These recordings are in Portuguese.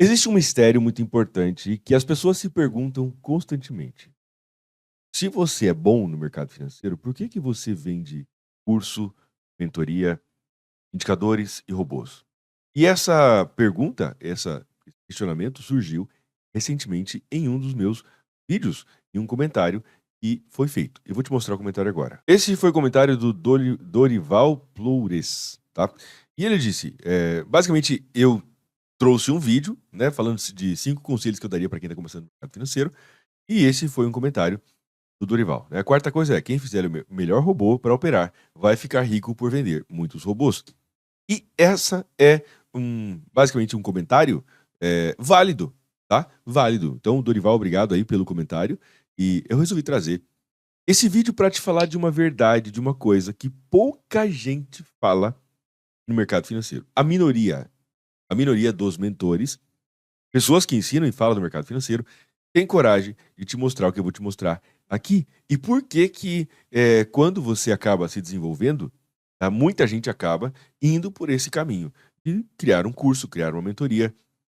Existe um mistério muito importante que as pessoas se perguntam constantemente. Se você é bom no mercado financeiro, por que que você vende curso, mentoria, indicadores e robôs? E essa pergunta, esse questionamento surgiu recentemente em um dos meus vídeos, em um comentário que foi feito. Eu vou te mostrar o comentário agora. Esse foi o comentário do Dorival Ploures, tá? E ele disse, basicamente, eu trouxe um vídeo, né, falando de 5 conselhos que eu daria para quem está começando no mercado financeiro, e esse foi um comentário do Dorival, né. A quarta coisa é: quem fizer o melhor robô para operar vai ficar rico por vender muitos robôs. E essa é basicamente um comentário, válido, tá, válido. Então, Dorival, obrigado aí pelo comentário, e eu resolvi trazer esse vídeo para te falar de uma verdade, de uma coisa que pouca gente fala no mercado financeiro. A minoria dos mentores, pessoas que ensinam e falam do mercado financeiro, têm coragem de te mostrar o que eu vou te mostrar aqui. E por que que, quando você acaba se desenvolvendo, tá, muita gente acaba indo por esse caminho de criar um curso, criar uma mentoria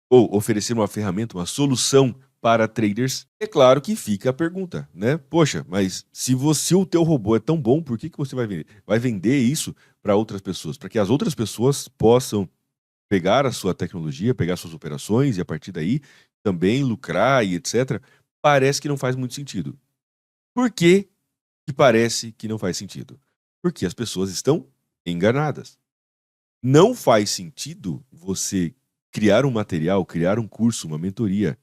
ou oferecer uma ferramenta, uma solução para traders. É claro que fica a pergunta, né? Poxa, mas se o teu robô é tão bom, por que que você vai vender isso para outras pessoas? Para que as outras pessoas possam pegar a sua tecnologia, pegar suas operações e a partir daí também lucrar e etc. Parece que não faz muito sentido. Por que que parece que não faz sentido? Porque as pessoas estão enganadas. Não faz sentido você criar um material, criar um curso, uma mentoria,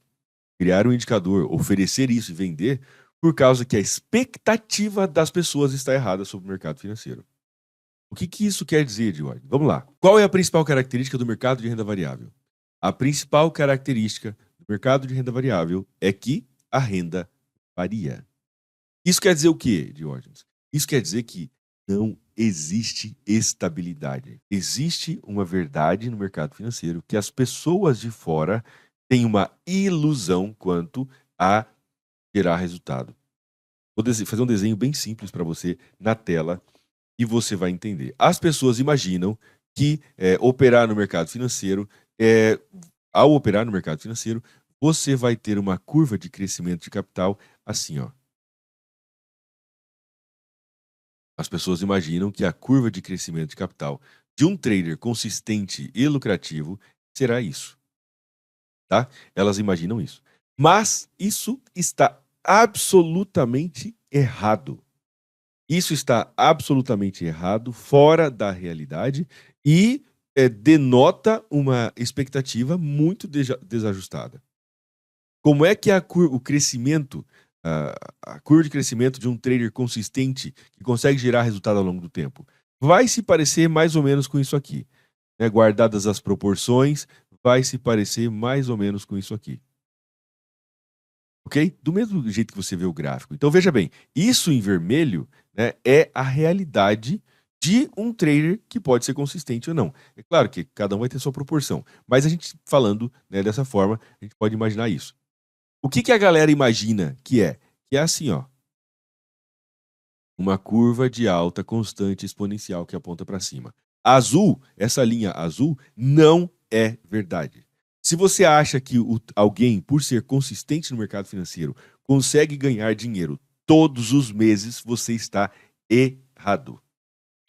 criar um indicador, oferecer isso e vender por causa que a expectativa das pessoas está errada sobre o mercado financeiro. O que que isso quer dizer, George? Vamos lá. Qual é a principal característica do mercado de renda variável? A principal característica do mercado de renda variável é que a renda varia. Isso quer dizer o quê, Diógenes? Isso quer dizer que não existe estabilidade. Existe uma verdade no mercado financeiro que as pessoas de fora têm uma ilusão quanto a gerar resultado. Vou fazer um desenho bem simples para você na tela e você vai entender. As pessoas imaginam que operar no mercado financeiro, ao operar no mercado financeiro, você vai ter uma curva de crescimento de capital assim, ó. As pessoas imaginam que a curva de crescimento de capital de um trader consistente e lucrativo será isso, tá? Elas imaginam isso. Mas isso está absolutamente errado. Isso está absolutamente errado, fora da realidade e, denota uma expectativa muito desajustada. Como é que o crescimento, a curva de crescimento de um trader consistente que consegue gerar resultado ao longo do tempo? Vai se parecer mais ou menos com isso aqui, né, guardadas as proporções, vai se parecer mais ou menos com isso aqui. Ok? Do mesmo jeito que você vê o gráfico. Então veja bem, isso em vermelho, né, é a realidade de um trader que pode ser consistente ou não. É claro que cada um vai ter sua proporção, mas a gente falando, né, dessa forma, a gente pode imaginar isso. O que que a galera imagina que é? Que é assim, ó, uma curva de alta constante exponencial que aponta para cima. Azul, essa linha azul, não é verdade. Se você acha que alguém, por ser consistente no mercado financeiro, consegue ganhar dinheiro todos os meses, você está errado.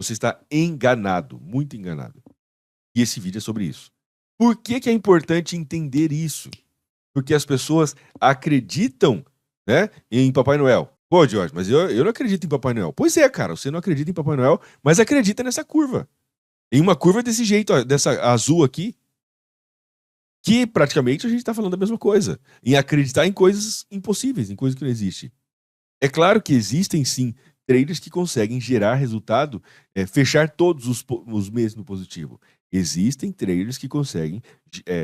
Você está enganado, muito enganado. E esse vídeo é sobre isso. Por que que é importante entender isso? Porque as pessoas acreditam, né, em Papai Noel. Pô, Jorge, mas eu não acredito em Papai Noel. Pois é, cara, você não acredita em Papai Noel, mas acredita nessa curva. Em uma curva desse jeito, ó, dessa azul aqui, que praticamente a gente está falando da mesma coisa. Em acreditar em coisas impossíveis, em coisas que não existem. É claro que existem sim traders que conseguem gerar resultado, fechar todos os meses no positivo. Existem traders que conseguem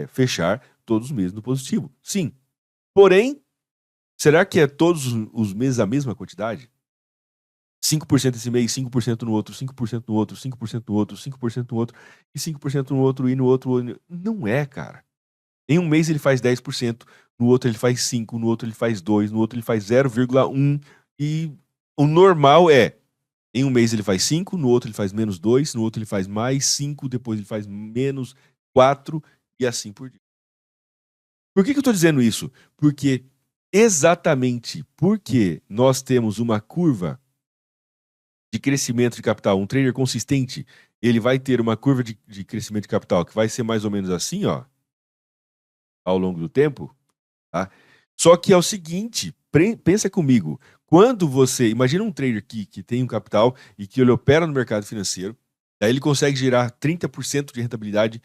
fechar todos os meses no positivo. Sim. Porém, será que é todos os meses a mesma quantidade? 5% esse mês, 5% no outro, 5% no outro, 5% no outro, 5% no outro, e 5% no outro, e no outro. Não é, cara. Em um mês ele faz 10%, no outro ele faz 5%, no outro ele faz 2%, no outro ele faz 0,1%. E o normal é, em um mês ele faz 5%, no outro ele faz menos 2%, no outro ele faz mais 5%, depois ele faz menos 4% e assim por diante. Por que eu estou dizendo isso? Porque exatamente porque nós temos uma curva de crescimento de capital, um trader consistente, ele vai ter uma curva de crescimento de capital que vai ser mais ou menos assim, ó, ao longo do tempo, tá? Só que é o seguinte, pensa comigo, quando você, imagina um trader que tem um capital e que ele opera no mercado financeiro, daí ele consegue gerar 30% de rentabilidade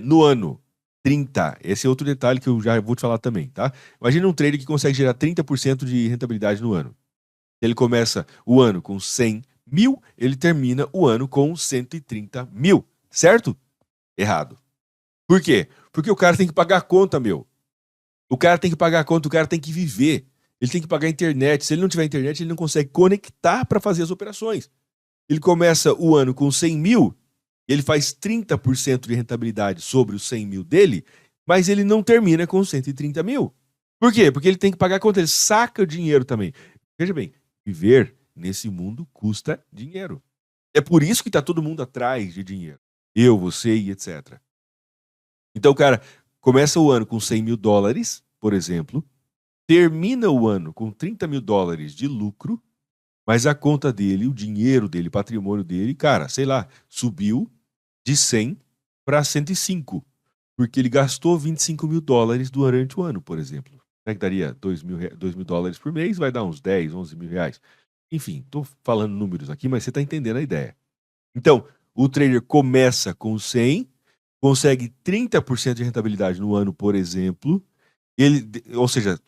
no ano. 30, esse é outro detalhe que eu já vou te falar também, tá? Imagina um trader que consegue gerar 30% de rentabilidade no ano. Ele começa o ano com 100 mil, ele termina o ano com 130 mil, certo? Errado. Por quê? Porque o cara tem que pagar a conta, meu. O cara tem que pagar a conta, o cara tem que viver. Ele tem que pagar a internet. Se ele não tiver internet, ele não consegue conectar para fazer as operações. Ele começa o ano com 100 mil, ele faz 30% de rentabilidade sobre os 100 mil dele, mas ele não termina com 130 mil. Por quê? Porque ele tem que pagar a conta, ele saca o dinheiro também. Veja bem, viver nesse mundo custa dinheiro. É por isso que está todo mundo atrás de dinheiro. Eu, você e etc. Então o cara começa o ano com 100 mil dólares, por exemplo, termina o ano com 30 mil dólares de lucro, mas a conta dele, o dinheiro dele, o patrimônio dele, cara, sei lá, subiu de 100 para 105, porque ele gastou 25 mil dólares durante o ano, por exemplo. Será que daria 2 mil dólares por mês? Vai dar uns 10, 11 mil reais. Enfim, estou falando números aqui, mas você está entendendo a ideia. Então, o trader começa com 100, consegue 30% de rentabilidade no ano, por exemplo, ou seja,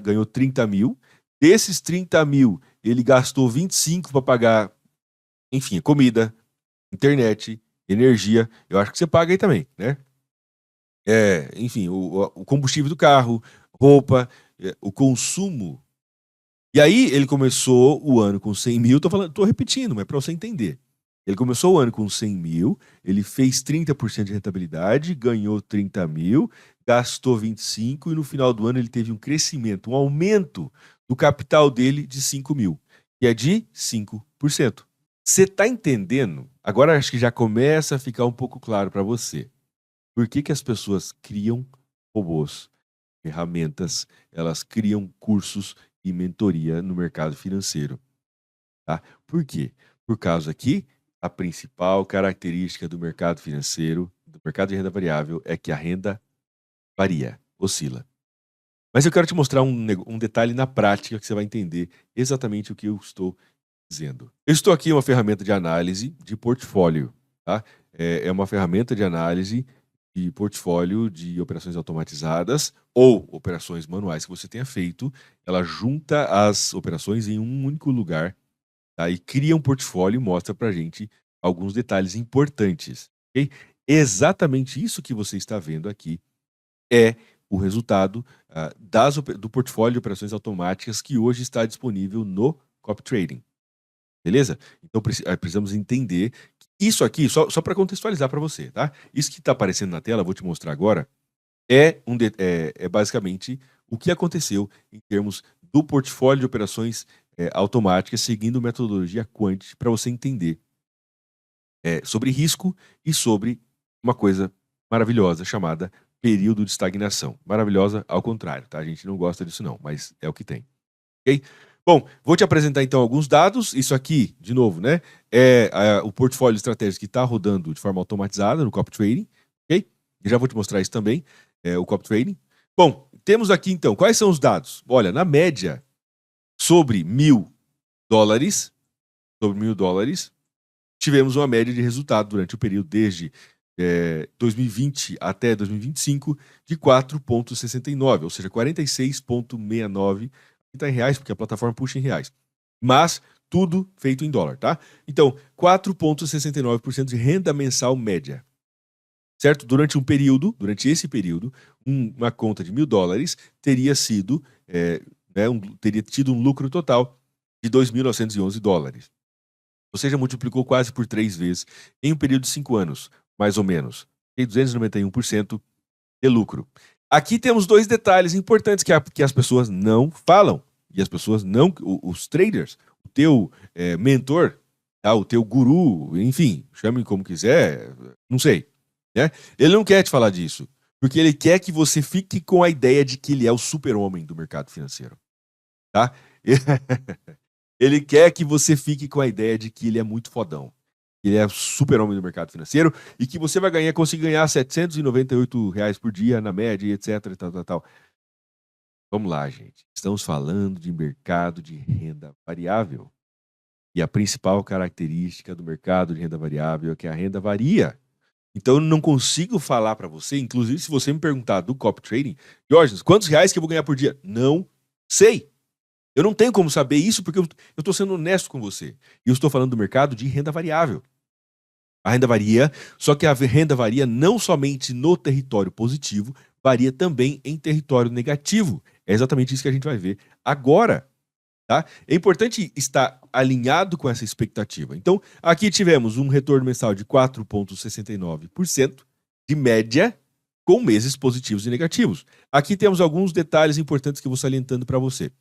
ganhou 30 mil. Desses 30 mil, ele gastou 25 para pagar, enfim, comida, internet, energia. Eu acho que você paga aí também, né? Enfim, o combustível do carro, roupa, o consumo. E aí ele começou o ano com 100 mil, tô repetindo, mas é para você entender. Ele começou o ano com 100 mil, ele fez 30% de rentabilidade, ganhou 30 mil, gastou 25 e no final do ano ele teve um crescimento, um aumento do capital dele de 5 mil, que é de 5%. Você está entendendo? Agora acho que já começa a ficar um pouco claro para você. Por que as pessoas criam robôs, ferramentas, elas criam cursos e mentoria no mercado financeiro, tá? Por quê? Por causa que a principal característica do mercado financeiro, do mercado de renda variável, é que a renda varia, oscila. Mas eu quero te mostrar um detalhe na prática que você vai entender exatamente o que eu estou dizendo. Eu estou aqui em uma ferramenta de análise de portfólio, tá? É uma ferramenta de análise de portfólio de operações automatizadas ou operações manuais que você tenha feito. Ela junta as operações em um único lugar, tá? E cria um portfólio e mostra para a gente alguns detalhes importantes, ok? Exatamente isso que você está vendo aqui é o resultado do portfólio de operações automáticas que hoje está disponível no Copy Trading. Beleza? Então precisamos entender que isso aqui, só para contextualizar para você, tá? Isso que está aparecendo na tela, vou te mostrar agora, é basicamente o que aconteceu em termos do portfólio de operações automáticas seguindo metodologia Quant para você entender sobre risco e sobre uma coisa maravilhosa chamada período de estagnação. Maravilhosa ao contrário, tá? A gente não gosta disso não, mas é o que tem. Ok? Bom, vou te apresentar então alguns dados. Isso aqui, de novo, né? O portfólio estratégico que está rodando de forma automatizada no Copy Trading. Ok? E já vou te mostrar isso também, o Copy Trading. Bom, temos aqui então, quais são os dados? Olha, na média, sobre $1.000, tivemos uma média de resultado durante o período desde 2020 até 2025 de 4,69, ou seja, 46,69. Está em reais, porque a plataforma puxa em reais. Mas tudo feito em dólar, tá? Então, 4,69% de renda mensal média. Certo? Durante esse período, uma conta de $1.000 teria sido, teria tido um lucro total de $2.911. Ou seja, multiplicou quase por 3 vezes em um período de 5 anos, mais ou menos. Tem 291% de lucro. Aqui temos dois detalhes importantes que as pessoas não falam. E as pessoas não, os traders, o teu mentor, tá? O teu guru, enfim, chame como quiser, não sei. Né? Ele não quer te falar disso. Porque ele quer que você fique com a ideia de que ele é o super-homem do mercado financeiro, tá? Ele quer que você fique com a ideia de que ele é muito fodão. Ele é o super-homem do mercado financeiro e que você vai conseguir ganhar R$ 798 por dia na média, etc. E tal, tal, tal. Vamos lá, gente. Estamos falando de mercado de renda variável. E a principal característica do mercado de renda variável é que a renda varia. Então eu não consigo falar para você, inclusive se você me perguntar do copy trading, Jorge, quantos reais que eu vou ganhar por dia? Não sei. Eu não tenho como saber isso porque eu estou sendo honesto com você. E eu estou falando do mercado de renda variável. A renda varia, só que a renda varia não somente no território positivo, varia também em território negativo. É exatamente isso que a gente vai ver agora. Tá? É importante estar alinhado com essa expectativa. Então, aqui tivemos um retorno mensal de 4,69% de média, com meses positivos e negativos. Aqui temos alguns detalhes importantes que eu vou salientando para você.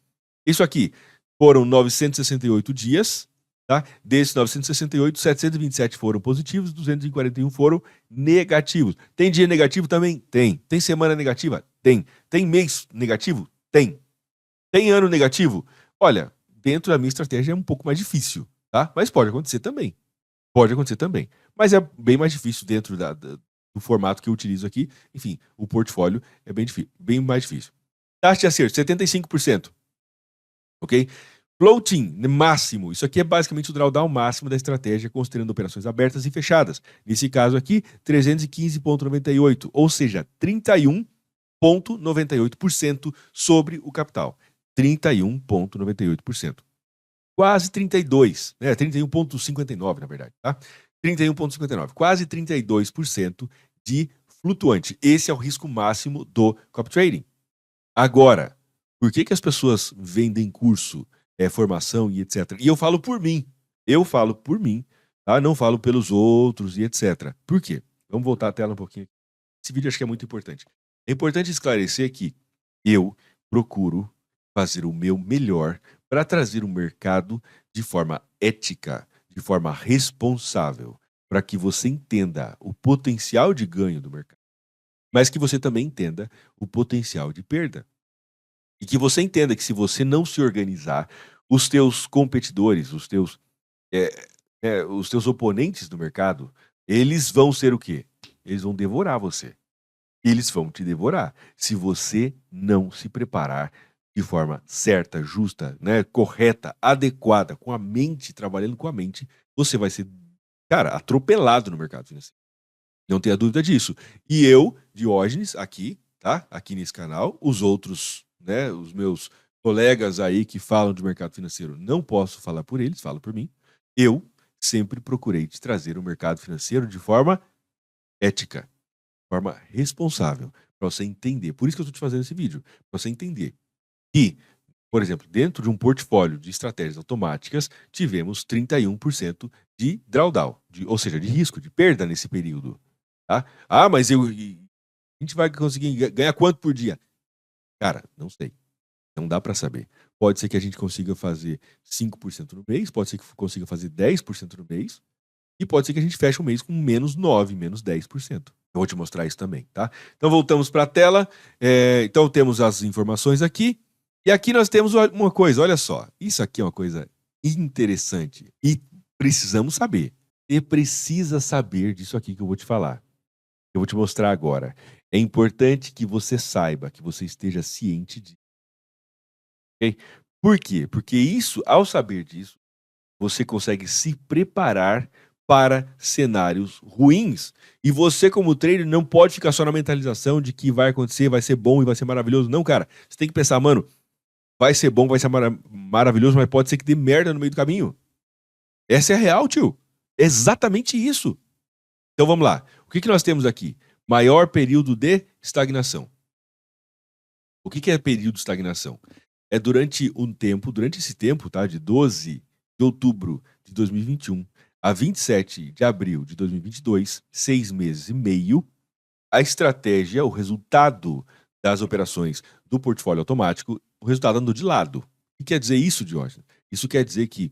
Isso aqui foram 968 dias, tá? Desses 968, 727 foram positivos, 241 foram negativos. Tem dia negativo também? Tem. Tem semana negativa? Tem. Tem mês negativo? Tem. Tem ano negativo? Olha, dentro da minha estratégia é um pouco mais difícil, tá? Mas pode acontecer também. Pode acontecer também. Mas é bem mais difícil dentro do formato que eu utilizo aqui. Enfim, o portfólio é bem mais difícil. Taxa de acerto, 75%. Ok? Floating, máximo. Isso aqui é basicamente o drawdown máximo da estratégia, considerando operações abertas e fechadas. Nesse caso aqui, 315,98, ou seja, 31,98% sobre o capital. 31,98%. Quase 32%, né? 31,59% na verdade, tá? 31,59%, quase 32% de flutuante. Esse é o risco máximo do copy trading. Agora, por que as pessoas vendem curso, formação e etc? E eu falo por mim, tá? Não falo pelos outros e etc. Por quê? Vamos voltar a tela um pouquinho. Esse vídeo acho que é muito importante. É importante esclarecer que eu procuro fazer o meu melhor para trazer o mercado de forma ética, de forma responsável, para que você entenda o potencial de ganho do mercado, mas que você também entenda o potencial de perda. E que você entenda que se você não se organizar, os teus competidores, os teus oponentes do mercado, eles vão ser o quê? Eles vão devorar você. Eles vão te devorar se você não se preparar de forma certa, justa, né, correta, adequada, com a mente, trabalhando com a mente, você vai ser, cara, atropelado no mercado financeiro. Não tenha dúvida disso. E eu, Diógenes, aqui, tá? Aqui nesse canal, os outros, né, os meus colegas aí que falam de mercado financeiro, não posso falar por eles, falo por mim. Eu sempre procurei te trazer o mercado financeiro de forma ética, forma responsável, para você entender. Por isso que eu estou te fazendo esse vídeo, para você entender que, por exemplo, dentro de um portfólio de estratégias automáticas, tivemos 31% de drawdown, ou seja, de risco, de perda nesse período. Tá? Ah, mas a gente vai conseguir ganhar quanto por dia? Cara, não sei. Não dá para saber. Pode ser que a gente consiga fazer 5% no mês, pode ser que consiga fazer 10% no mês, e pode ser que a gente feche o mês com menos 9%, menos 10%. Eu vou te mostrar isso também, tá? Então voltamos para a tela. Então temos as informações aqui. E aqui nós temos uma coisa, olha só. Isso aqui é uma coisa interessante. E precisamos saber. Você precisa saber disso aqui que eu vou te falar. Eu vou te mostrar agora. É importante que você saiba, que você esteja ciente disso. Okay? Por quê? Porque isso, ao saber disso, você consegue se preparar para cenários ruins. E você, como trader, não pode ficar só na mentalização de que vai acontecer, vai ser bom e vai ser maravilhoso. Não, cara. Você tem que pensar, mano, vai ser bom, vai ser maravilhoso, mas pode ser que dê merda no meio do caminho. Essa é a real, tio. É exatamente isso. Então vamos lá. O que nós temos aqui? Maior período de estagnação. O que é período de estagnação? É durante esse tempo, tá, de 12 de outubro de 2021 a 27 de abril de 2022, 6 meses e meio, a estratégia, o resultado das operações do portfólio automático, o resultado andou de lado. O que quer dizer isso, Diógenes? Isso quer dizer que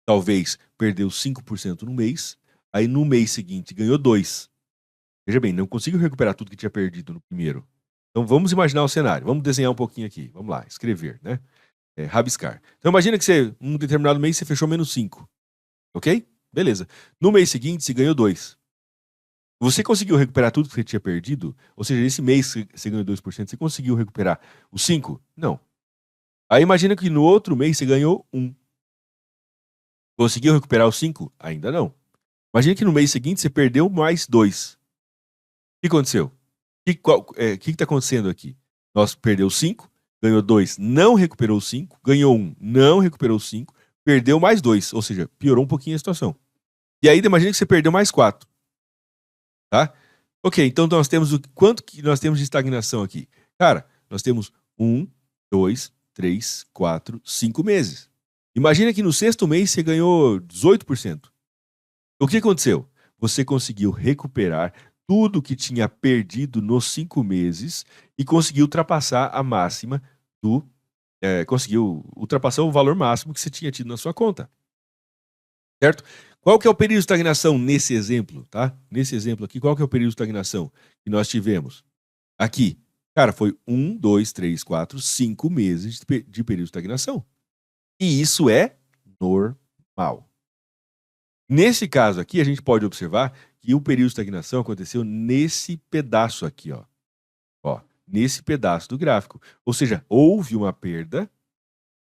talvez perdeu 5% no mês, aí no mês seguinte ganhou 2%. Veja bem, não consigo recuperar tudo que tinha perdido no primeiro. Então vamos imaginar o cenário. Vamos desenhar um pouquinho aqui. Vamos lá, escrever, né? Rabiscar. Então imagina que você, um determinado mês, você fechou -5. Ok? Beleza. No mês seguinte, você ganhou 2. Você conseguiu recuperar tudo que você tinha perdido? Ou seja, esse mês que você ganhou 2%, você conseguiu recuperar os 5? Não. Aí imagina que no outro mês você ganhou 1. Conseguiu recuperar os 5? Ainda não. Imagina que no mês seguinte você perdeu mais 2. O que aconteceu? O que está acontecendo aqui? Nós perdeu 5, ganhou 2, não recuperou 5, ganhou 1, não recuperou 5, perdeu mais 2, ou seja, piorou um pouquinho a situação. E aí imagina que você perdeu mais 4. Tá? Ok, então nós temos quanto que nós temos de estagnação aqui? Cara, nós temos 1, 2, 3, 4, 5 meses. Imagina que no sexto mês você ganhou 18%. O que aconteceu? Você conseguiu recuperar tudo que tinha perdido nos 5 meses e conseguiu ultrapassar a máxima do. Conseguiu ultrapassar o valor máximo que você tinha tido na sua conta. Certo? Qual que é o período de estagnação nesse exemplo, tá? Nesse exemplo aqui, qual que é o período de estagnação que nós tivemos? Aqui, cara, foi 1, 2, 3, 4, 5 meses de período de estagnação. E isso é normal. Nesse caso aqui, a gente pode observar que o período de estagnação aconteceu nesse pedaço aqui, ó. Ó, nesse pedaço do gráfico. Ou seja, houve uma perda,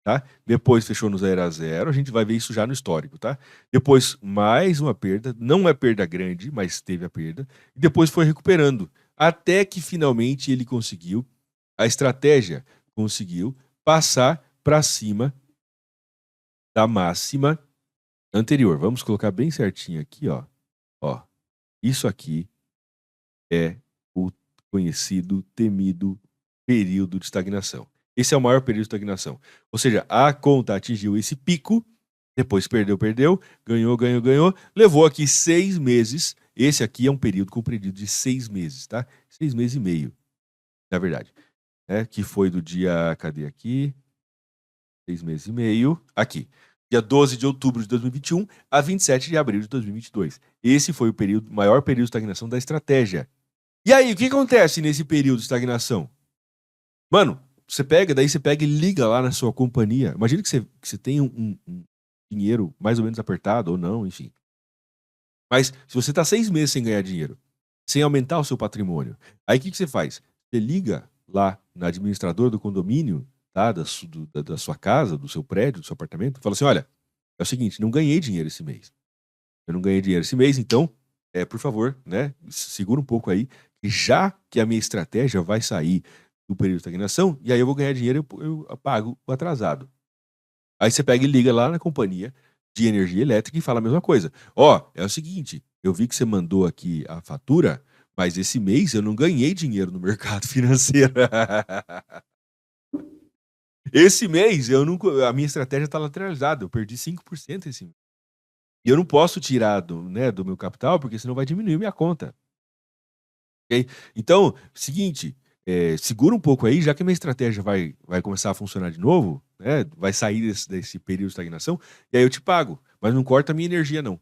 tá? Depois fechou no 0 a 0, a gente vai ver isso já no histórico, tá? Depois mais uma perda, não é perda grande, mas teve a perda, e depois foi recuperando, até que finalmente ele conseguiu, a estratégia conseguiu passar para cima da máxima anterior. Vamos colocar bem certinho aqui, ó. Ó, isso aqui é o conhecido, temido período de estagnação. Esse é o maior período de estagnação. Ou seja, a conta atingiu esse pico, depois perdeu, ganhou, levou aqui 6 meses. Esse aqui é um período compreendido de 6 meses, tá? 6 meses e meio, na verdade. Que foi do dia, cadê aqui? 6 meses e meio, aqui. Dia 12 de outubro de 2021 a 27 de abril de 2022. Esse foi o maior período de estagnação da estratégia. E aí, o que acontece nesse período de estagnação? Mano, você pega e liga lá na sua companhia. Imagina que você tem um dinheiro mais ou menos apertado, ou não, enfim. Mas se você tá 6 meses sem ganhar dinheiro, sem aumentar o seu patrimônio, aí o que você faz? Você liga lá na administradora do condomínio, tá? Da sua casa, do seu prédio, do seu apartamento, e fala assim: olha, é o seguinte, não ganhei dinheiro esse mês. Eu não ganhei dinheiro esse mês, então, por favor, né? Segura um pouco aí, já que a minha estratégia vai sair do período de estagnação, e aí eu vou ganhar dinheiro, eu pago o atrasado. Aí você pega e liga lá na companhia de energia elétrica e fala a mesma coisa. Ó, é o seguinte, eu vi que você mandou aqui a fatura, mas esse mês eu não ganhei dinheiro no mercado financeiro. Esse mês a minha estratégia está lateralizada, eu perdi 5% esse mês. E eu não posso tirar do meu capital, porque senão vai diminuir minha conta. Ok? Então, seguinte, segura um pouco aí, já que a minha estratégia vai começar a funcionar de novo, né? Vai sair desse período de estagnação, e aí eu te pago, mas não corta a minha energia, não.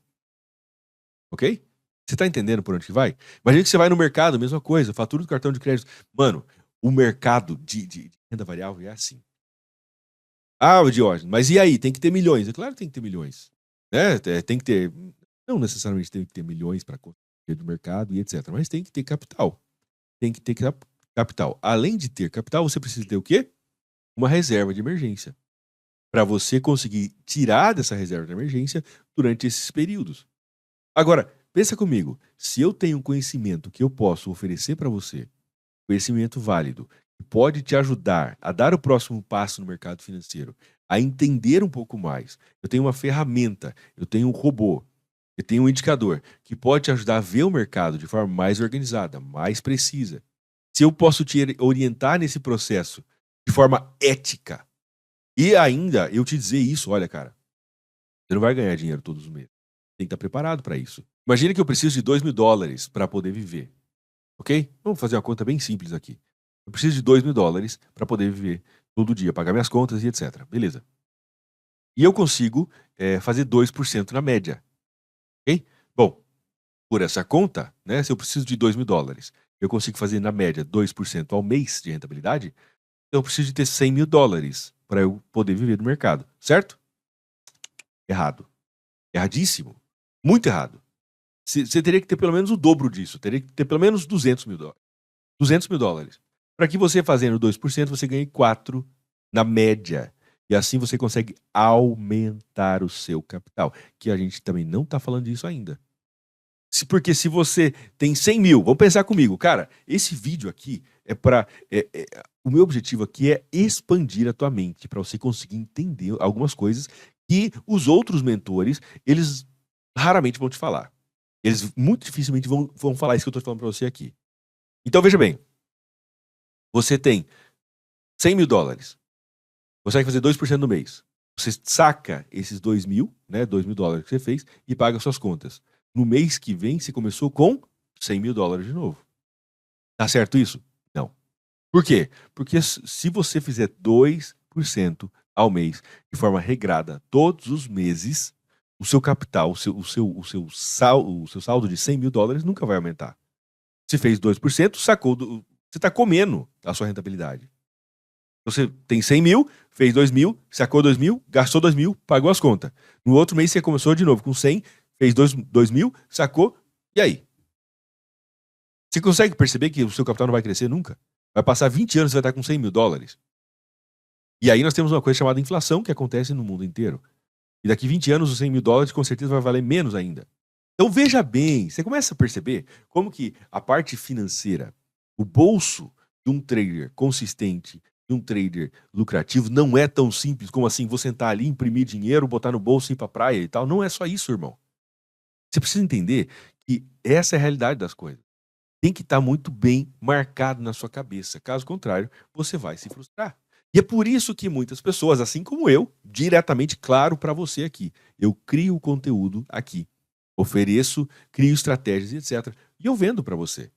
Ok? Você tá entendendo por onde que vai? Imagina que você vai no mercado, mesma coisa, fatura do cartão de crédito. Mano, o mercado de renda variável é assim. Ah, Diógenes, mas e aí? Tem que ter milhões. É claro que tem que ter milhões. Né? Tem que ter. Não necessariamente tem que ter milhões para construir do mercado e etc. Mas tem que ter capital. Tem que ter capital. Além de ter capital, você precisa ter o quê? Uma reserva de emergência. Para você conseguir tirar dessa reserva de emergência durante esses períodos. Agora, pensa comigo. Se eu tenho um conhecimento que eu posso oferecer para você, conhecimento válido, que pode te ajudar a dar o próximo passo no mercado financeiro, a entender um pouco mais. Eu tenho uma ferramenta, eu tenho um robô, eu tenho um indicador que pode te ajudar a ver o mercado de forma mais organizada, mais precisa. Se eu posso te orientar nesse processo de forma ética e ainda eu te dizer isso, olha, cara, você não vai ganhar dinheiro todos os meses. Tem que estar preparado para isso. Imagina que eu preciso de $2.000 para poder viver. Ok? Vamos fazer uma conta bem simples aqui. Eu preciso de $2.000 para poder viver todo dia, pagar minhas contas e etc. Beleza. E eu consigo fazer 2% na média. Ok? Bom, por essa conta, né, se eu preciso de $2.000, eu consigo fazer na média 2% ao mês de rentabilidade, então eu preciso de ter $100.000 para eu poder viver do mercado, certo? Errado. Erradíssimo. Muito errado. Você teria que ter pelo menos o dobro disso, teria que ter pelo menos $200.000. $200.000. Para que você fazendo 2%, você ganhe 4 na média. E assim você consegue aumentar o seu capital. Que a gente também não está falando disso ainda. Porque se você tem 100 mil, vamos pensar comigo, cara, esse vídeo aqui é para. O meu objetivo aqui é expandir a tua mente, para você conseguir entender algumas coisas que os outros mentores, eles raramente vão te falar. Eles muito dificilmente vão falar isso que eu estou falando para você aqui. Então veja bem, você tem $100.000, consegue fazer 2% no mês. Você saca esses 2.000, né, $2.000 que você fez e paga suas contas. No mês que vem, você começou com $100.000 de novo. Tá certo isso? Não. Por quê? Porque se você fizer 2% ao mês de forma regrada todos os meses, o seu capital, o seu saldo de $100.000 nunca vai aumentar. Você fez 2%, sacou, você está comendo a sua rentabilidade. Você tem 100 mil, fez 2.000, sacou 2.000, gastou 2.000, pagou as contas. No outro mês você começou de novo com 100, fez 2.000, sacou, e aí? Você consegue perceber que o seu capital não vai crescer nunca? Vai passar 20 anos e você vai estar com $100.000. E aí nós temos uma coisa chamada inflação que acontece no mundo inteiro. E daqui 20 anos os $100.000 com certeza vai valer menos ainda. Então veja bem, você começa a perceber como que a parte financeira, o bolso de um trader consistente, de um trader lucrativo, não é tão simples como assim, vou sentar ali, imprimir dinheiro, botar no bolso e ir pra praia e tal. Não é só isso, irmão. Você precisa entender que essa é a realidade das coisas. Tem que estar muito bem marcado na sua cabeça. Caso contrário, você vai se frustrar. E é por isso que muitas pessoas, assim como eu, diretamente claro para você aqui, eu crio conteúdo aqui, ofereço, crio estratégias, etc. E eu vendo para você.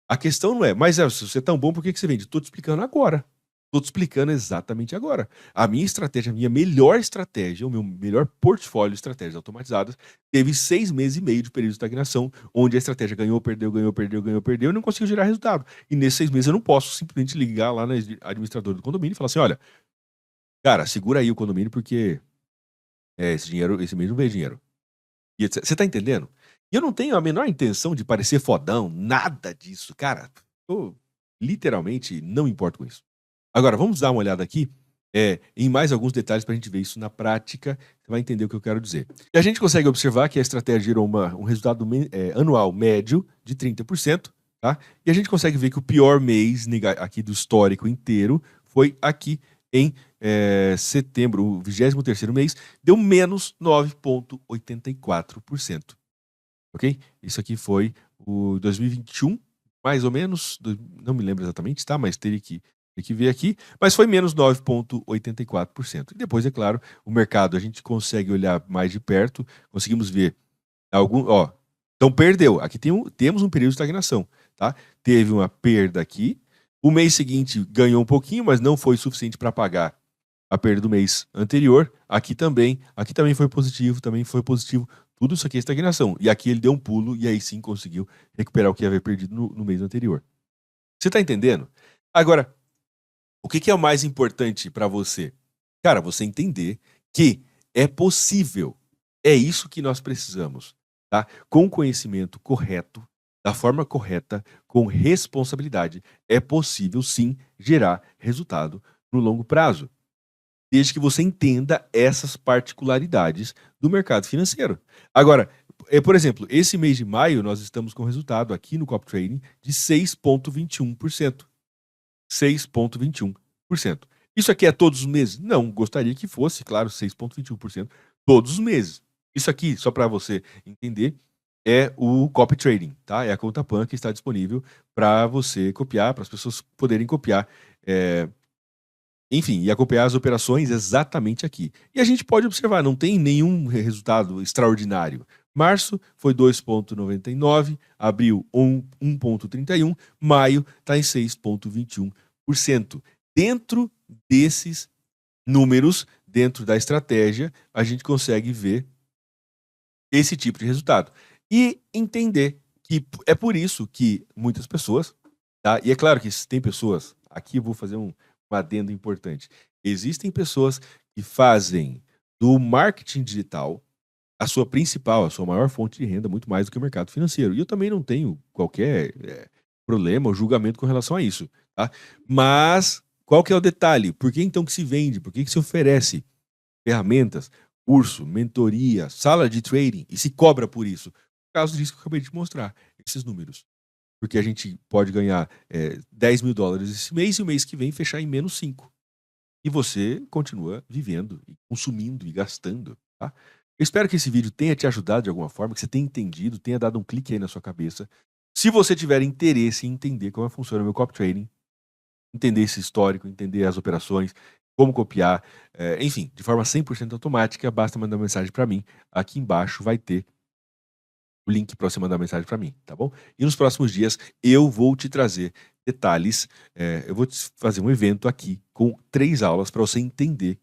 A questão não é, mas se você é tão bom, por que você vende? Estou te explicando agora. Estou te explicando exatamente agora. A minha estratégia, a minha melhor estratégia, o meu melhor portfólio de estratégias automatizadas, teve 6 meses e meio de período de estagnação, onde a estratégia ganhou, perdeu, ganhou, perdeu, ganhou, perdeu, e não conseguiu gerar resultado. E nesses 6 meses eu não posso simplesmente ligar lá na administradora do condomínio e falar assim, olha, cara, segura aí o condomínio porque esse dinheiro, esse mês não veio dinheiro. E etc. Você tá entendendo? E eu não tenho a menor intenção de parecer fodão, nada disso. Cara, eu literalmente não importo com isso. Agora, vamos dar uma olhada aqui em mais alguns detalhes para a gente ver isso na prática. Você vai entender o que eu quero dizer. E a gente consegue observar que a estratégia gerou um resultado anual médio de 30%. Tá? E a gente consegue ver que o pior mês aqui do histórico inteiro foi aqui em setembro, o 23º mês, deu menos 9,84%. Ok? Isso aqui foi o 2021, mais ou menos, não me lembro exatamente, tá? Mas teria que ver aqui, mas foi menos 9,84%. E depois, é claro, o mercado, a gente consegue olhar mais de perto, conseguimos ver então perdeu. Aqui temos um período de estagnação, tá? Teve uma perda aqui, o mês seguinte ganhou um pouquinho, mas não foi suficiente para pagar a perda do mês anterior. Aqui também foi positivo, tudo isso aqui é estagnação. E aqui ele deu um pulo e aí sim conseguiu recuperar o que havia perdido no mês anterior. Você tá entendendo? Agora, o que é o mais importante para você? Cara, você entender que é possível. É isso que nós precisamos, tá? Com o conhecimento correto, da forma correta, com responsabilidade, é possível sim gerar resultado no longo prazo. Desde que você entenda essas particularidades do mercado financeiro. Agora, por exemplo, esse mês de maio nós estamos com resultado aqui no Cop Trading de 6,21%. 6,21%. Isso aqui é todos os meses? Não, gostaria que fosse, claro, 6,21% todos os meses. Isso aqui, só para você entender, é o Copy Trading, tá? É a conta PAN que está disponível para você copiar, para as pessoas poderem copiar, enfim, e acompanhar as operações exatamente aqui. E a gente pode observar, não tem nenhum resultado extraordinário. Março foi 2,99, abril 1,31, maio está em 6,21%. Dentro desses números, dentro da estratégia, a gente consegue ver esse tipo de resultado. e entender que é por isso que muitas pessoas, tá? E é claro que tem pessoas, aqui eu vou fazer um adendo importante. Existem pessoas que fazem do marketing digital a sua principal, a sua maior fonte de renda, muito mais do que o mercado financeiro. E eu também não tenho qualquer problema ou julgamento com relação a isso, tá? Mas qual que é o detalhe? Por que então que se vende? Por que que se oferece ferramentas, curso, mentoria, sala de trading e se cobra por isso? Por causa disso que eu acabei de te mostrar, esses números. Porque a gente pode ganhar $10.000 esse mês e o mês que vem fechar em menos 5. E você continua vivendo, e consumindo e gastando, tá? Eu espero que esse vídeo tenha te ajudado de alguma forma, que você tenha entendido, tenha dado um clique aí na sua cabeça. Se você tiver interesse em entender como funciona o meu copy trading, entender esse histórico, entender as operações, como copiar, enfim, de forma 100% automática, basta mandar uma mensagem para mim. Aqui embaixo vai ter o link para você mandar mensagem para mim, tá bom? E nos próximos dias eu vou te trazer detalhes, eu vou te fazer um evento aqui com 3 aulas para você entender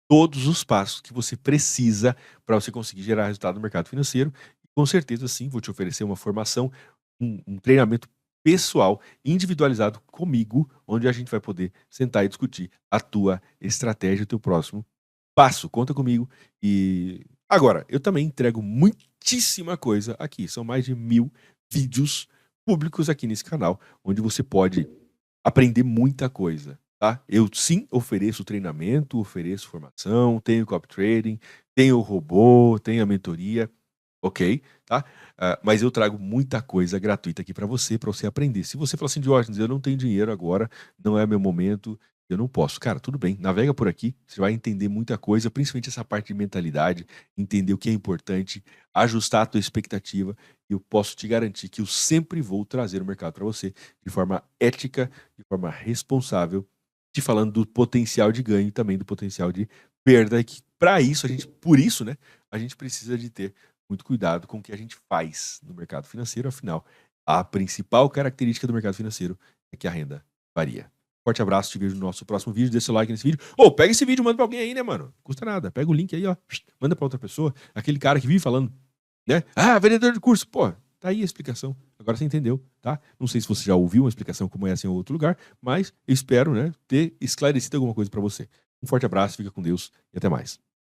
todos os passos que você precisa para você conseguir gerar resultado no mercado financeiro. E com certeza, sim, vou te oferecer uma formação, um treinamento pessoal, individualizado comigo, onde a gente vai poder sentar e discutir a tua estratégia, o teu próximo passo. Conta comigo. E agora, eu também entrego muitíssima coisa aqui. São mais de 1.000 vídeos públicos aqui nesse canal, onde você pode aprender muita coisa, tá? Eu sim ofereço treinamento, ofereço formação, tenho copy trading, tenho o robô, tenho a mentoria, ok, tá? Mas eu trago muita coisa gratuita aqui para você aprender. Se você falar assim, Diógenes, eu não tenho dinheiro agora, não é meu momento, eu não posso. Cara, tudo bem, navega por aqui, você vai entender muita coisa, principalmente essa parte de mentalidade, entender o que é importante, ajustar a tua expectativa, e eu posso te garantir que eu sempre vou trazer o mercado para você de forma ética, de forma responsável, te falando do potencial de ganho e também do potencial de perda, e que para isso, por isso, né, a gente precisa de ter muito cuidado com o que a gente faz no mercado financeiro, afinal, a principal característica do mercado financeiro é que a renda varia. Forte abraço, te vejo no nosso próximo vídeo, deixa o like nesse vídeo. Ô, pega esse vídeo e manda pra alguém aí, né, mano? Não custa nada. Pega o link aí, ó, manda pra outra pessoa. Aquele cara que vive falando, né? Ah, vendedor de curso. Pô, tá aí a explicação. Agora você entendeu, tá? Não sei se você já ouviu uma explicação como essa em outro lugar, mas eu espero, né, ter esclarecido alguma coisa pra você. Um forte abraço, fica com Deus e até mais.